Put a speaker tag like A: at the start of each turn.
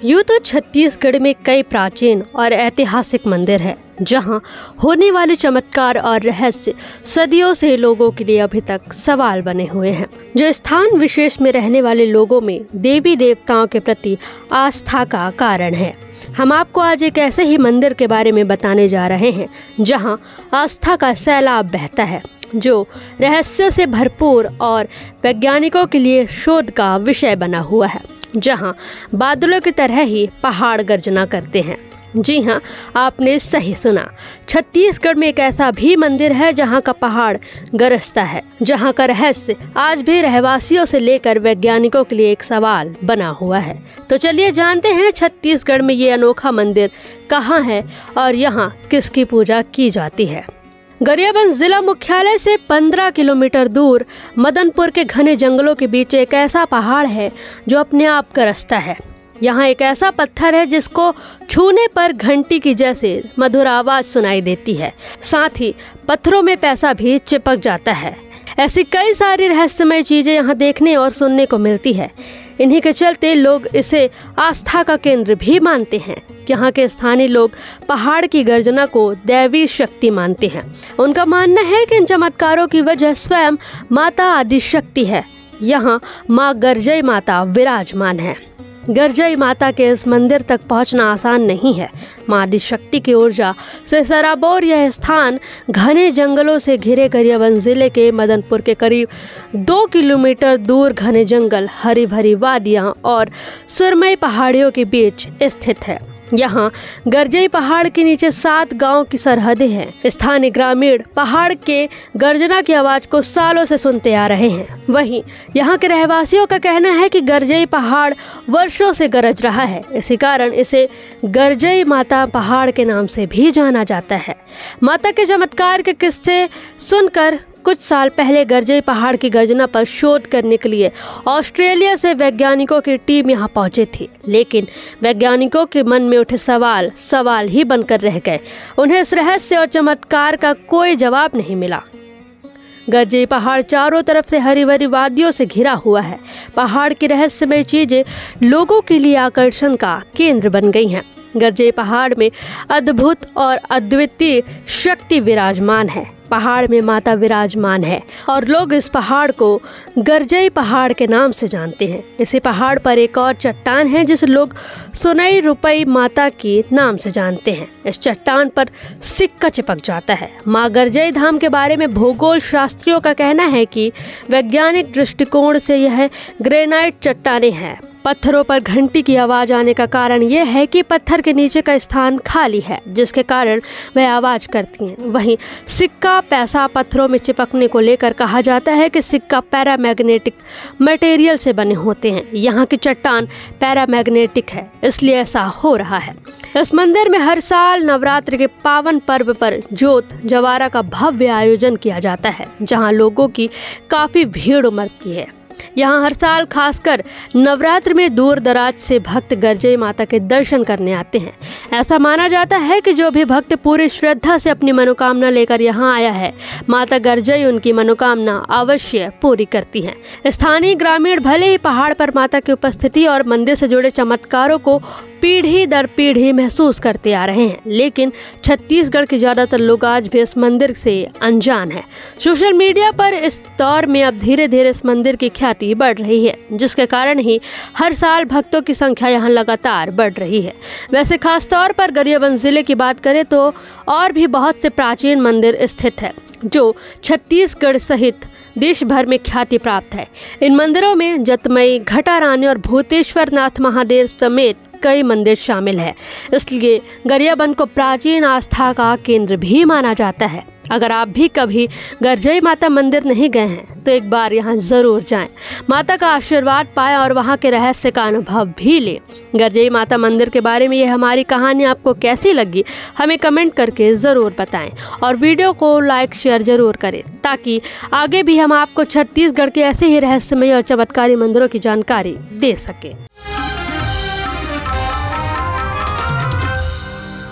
A: यूँ तो छत्तीसगढ़ में कई प्राचीन और ऐतिहासिक मंदिर है जहां होने वाले चमत्कार और रहस्य सदियों से लोगों के लिए अभी तक सवाल बने हुए हैं। जो स्थान विशेष में रहने वाले लोगों में देवी देवताओं के प्रति आस्था का कारण है। हम आपको आज एक ऐसे ही मंदिर के बारे में बताने जा रहे हैं जहां आस्था का सैलाब बहता है, जो रहस्यों से भरपूर और वैज्ञानिकों के लिए शोध का विषय बना हुआ है, जहां बादलों की तरह ही पहाड़ गर्जना करते हैं। जी हाँ, आपने सही सुना। छत्तीसगढ़ में एक ऐसा भी मंदिर है जहाँ का पहाड़ गरजता है, जहाँ का रहस्य आज भी रहवासियों से लेकर वैज्ञानिकों के लिए एक सवाल बना हुआ है। तो चलिए जानते हैं छत्तीसगढ़ में ये अनोखा मंदिर कहाँ है और यहाँ किसकी पूजा की जाती है। गरियाबंद जिला मुख्यालय से 15 किलोमीटर दूर मदनपुर के घने जंगलों के बीच एक ऐसा पहाड़ है जो अपने आप गरजता है। यहाँ एक ऐसा पत्थर है जिसको छूने पर घंटी की जैसे मधुर आवाज सुनाई देती है, साथ ही पत्थरों में पैसा भी चिपक जाता है। ऐसी कई सारी रहस्यमय चीजें यहाँ देखने और सुनने को मिलती है। इन्हीं के चलते लोग इसे आस्था का केंद्र भी मानते हैं। यहाँ के स्थानीय लोग पहाड़ की गर्जना को दैवी शक्ति मानते हैं। उनका मानना है कि इन चमत्कारों की वजह स्वयं माता आदिशक्ति है। यहाँ माँ गर्जई माता विराजमान है। गर्जई माता के इस मंदिर तक पहुंचना आसान नहीं है। माँ आदिशक्ति की ऊर्जा से सराबोर यह स्थान घने जंगलों से घिरे गरियाबंद जिले के मदनपुर के करीब 2 किलोमीटर दूर घने जंगल, हरी भरी वादियां और सुरमई पहाड़ियों के बीच स्थित है। यहाँ गर्जई पहाड़ के नीचे 7 गांव की सरहदें हैं। स्थानीय ग्रामीण पहाड़ के गर्जना की आवाज को सालों से सुनते आ रहे हैं। वहीं यहाँ के रहवासियों का कहना है कि गर्जई पहाड़ वर्षों से गरज रहा है। इसी कारण इसे गर्जई माता पहाड़ के नाम से भी जाना जाता है। माता के चमत्कार के किस्से सुनकर कुछ साल पहले गर्जई पहाड़ की गर्जना पर शोध करने के लिए ऑस्ट्रेलिया से वैज्ञानिकों की टीम यहां पहुंची थी, लेकिन वैज्ञानिकों के मन में उठे सवाल ही बनकर रह गए। उन्हें इस रहस्य और चमत्कार का कोई जवाब नहीं मिला। गर्जई पहाड़ चारों तरफ से हरी भरी वादियों से घिरा हुआ है। पहाड़ की रहस्यमय चीजें लोगों के लिए आकर्षण का केंद्र बन गई हैं। गर्जई पहाड़ में अद्भुत और अद्वितीय शक्ति विराजमान है। पहाड़ में माता विराजमान है और लोग इस पहाड़ को गर्जई पहाड़ के नाम से जानते हैं। इसी पहाड़ पर एक और चट्टान है जिसे लोग सुनई रुपई माता के नाम से जानते हैं। इस चट्टान पर सिक्का चिपक जाता है। माँ गर्जई धाम के बारे में भूगोल शास्त्रियों का कहना है कि वैज्ञानिक दृष्टिकोण से यह ग्रेनाइट चट्टानें हैं। पत्थरों पर घंटी की आवाज आने का कारण यह है कि पत्थर के नीचे का स्थान खाली है, जिसके कारण वह आवाज करती हैं। वहीं सिक्का पैसा पत्थरों में चिपकने को लेकर कहा जाता है कि सिक्का पैरामैग्नेटिक मटेरियल से बने होते हैं। यहाँ की चट्टान पैरामैग्नेटिक है, इसलिए ऐसा हो रहा है। इस मंदिर में हर साल नवरात्र के पावन पर्व पर जोत जवारा का भव्य आयोजन किया जाता है, जहाँ लोगों की काफी भीड़ उमड़ती है। यहाँ हर साल खासकर नवरात्र में दूर दराज से भक्त गर्जई माता के दर्शन करने आते हैं। ऐसा माना जाता है कि जो भी भक्त पूरी श्रद्धा से अपनी मनोकामना लेकर यहाँ आया है, माता गर्जई उनकी मनोकामना अवश्य पूरी करती हैं। स्थानीय ग्रामीण भले ही पहाड़ पर माता की उपस्थिति और मंदिर से जुड़े चमत्कारों को पीढ़ी दर पीढ़ी महसूस करते आ रहे हैं, लेकिन छत्तीसगढ़ के ज्यादातर लोग आज भी इस मंदिर से अनजान है। सोशल मीडिया पर इस दौर में अब धीरे धीरे इस मंदिर की ख्याति बढ़ रही है, जिसके कारण ही हर साल भक्तों की संख्या यहाँ लगातार बढ़ रही है। वैसे खास तौर पर गरियाबंद जिले की बात करें तो और भी बहुत से प्राचीन मंदिर स्थित है, जो छत्तीसगढ़ सहित देश भर में ख्याति प्राप्त है। इन मंदिरों में जतमई, घटा रानी और भूतेश्वर नाथ महादेव समेत कई मंदिर शामिल है। इसलिए गरियाबंद को प्राचीन आस्था का केंद्र भी माना जाता है। अगर आप भी कभी गर्जई माता मंदिर नहीं गए हैं तो एक बार यहाँ जरूर जाएं, माता का आशीर्वाद पाएं और वहाँ के रहस्य का अनुभव भी लें। गर्जई माता मंदिर के बारे में ये हमारी कहानी आपको कैसी लगी हमें कमेंट करके ज़रूर बताएं और वीडियो को लाइक शेयर ज़रूर करें, ताकि आगे भी हम आपको छत्तीसगढ़ के ऐसे ही रहस्यमय और चमत्कारी मंदिरों की जानकारी दे सकें।